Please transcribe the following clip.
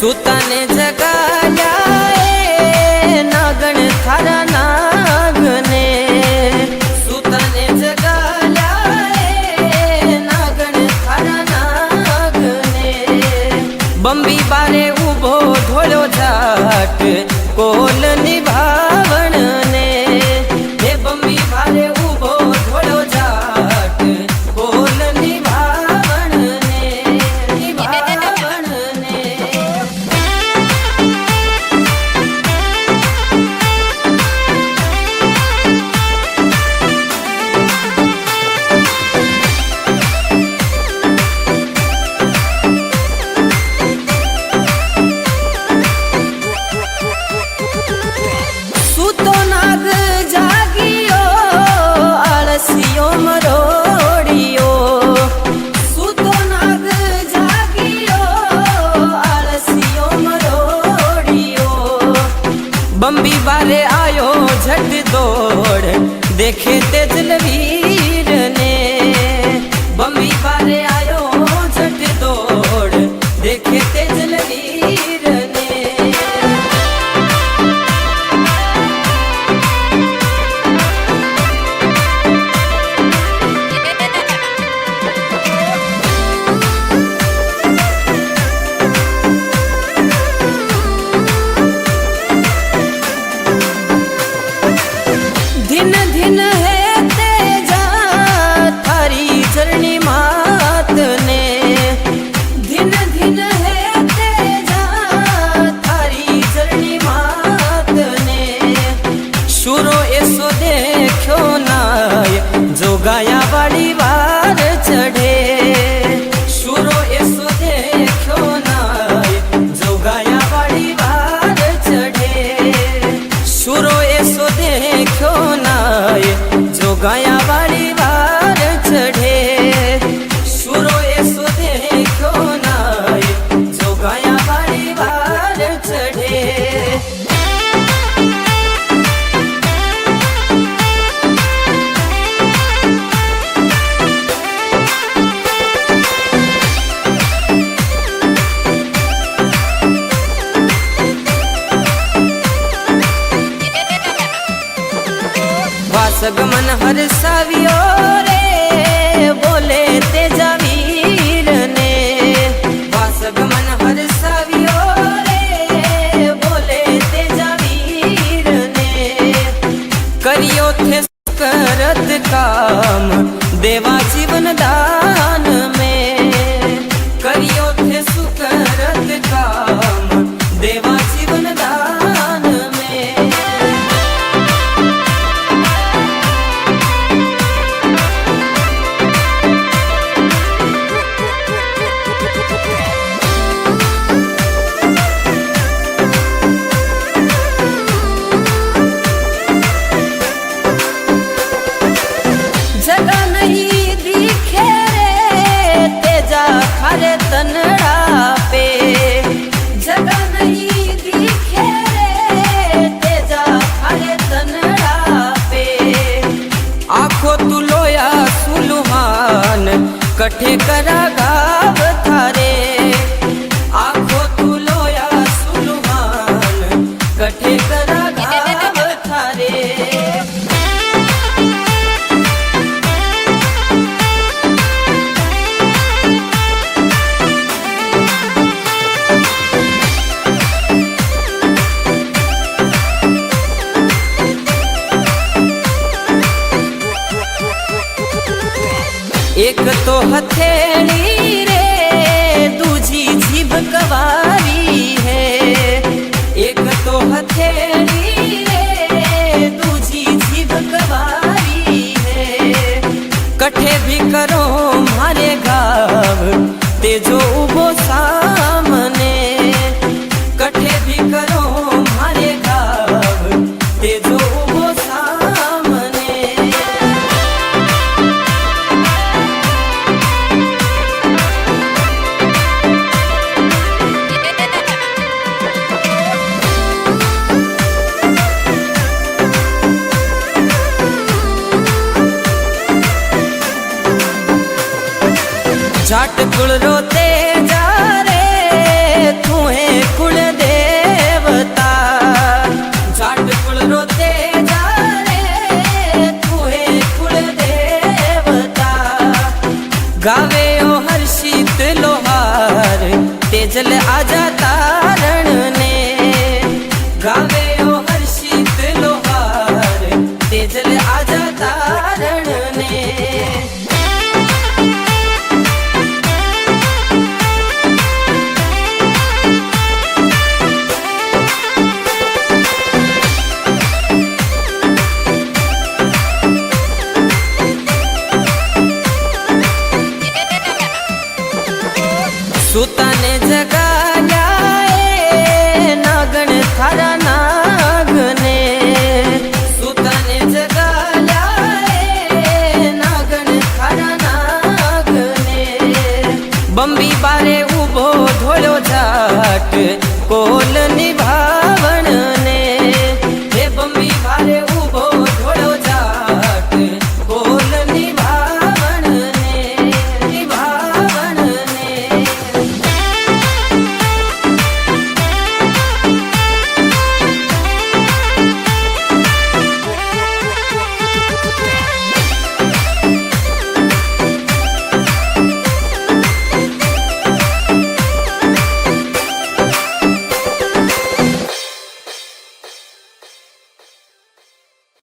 सुताने जगाया नागण थारा नागने सुताने जगाया नागण थारा नागने बंबी बारे उभो धोलो जाट कोल निभावण ने हे बंबी बारे उभो धोलो जाट कोल निभावण ने निभावण ने सुतो नाग जागियो आलसियो मरोड़ियो सुतो नाग जागियो आलसियो मरोड़ियो बंबी बारे आयो झट दौड़ देखे तेजलवीर ने बंबी बारे आयो झट दौड़ देखे तेजलवीर ने दिन दिन है तेजा थारी चरणी मात ने दिन दिन है तेजा थारी चरणी मात ने शुरो ऐसो देखो नाय जो गाया वाली वार चढ़े शुरो ऐसो देखो नाय जो गाया वाली वार चढ़े शुरो ऐसो देखो नाय जो गाया वाली वार चढ़े शुरो ऐसो देखो नाय जो गाया वाली वार चढ़े वासगमन हरसावियो रे बोले तेजा वीर ने वासगमन हरसावियो रे बोले तेजा वीर ने करियो थे करत काम देवा जीवन दान में करियो थे सुकरत काम देवा जीवन दान में जगह नहीं दिखे रे तेजा खारे तनड़ा पे जगह नहीं दिखे रे तेजा खारे तनड़ा पे आखो तू लोया सुलुहान कठे करा गाव थारे आखो तू लोया सुलुहान कठे करा गाव थारे एक तो हथेली रे दूजी जीभ कवारी है एक तो हथेली रे दूजी जीभ कवारी है कठे भी करो मारे गाव तेजो उभो सामने कठे भी करो मारे गाव तेजो उभो सामने जाट कुल रोते जा रे तू है गावे ओ हर्षित लोहार तेजल आजा तारण ने गावे ओ हर्षित लोहार तेजल आजा तारण ने सुताने जगाया नागण थारा नागने सुताने जगाया नागण थारा नागने बंबी बारे उभो धोळो जाट कोल निभावण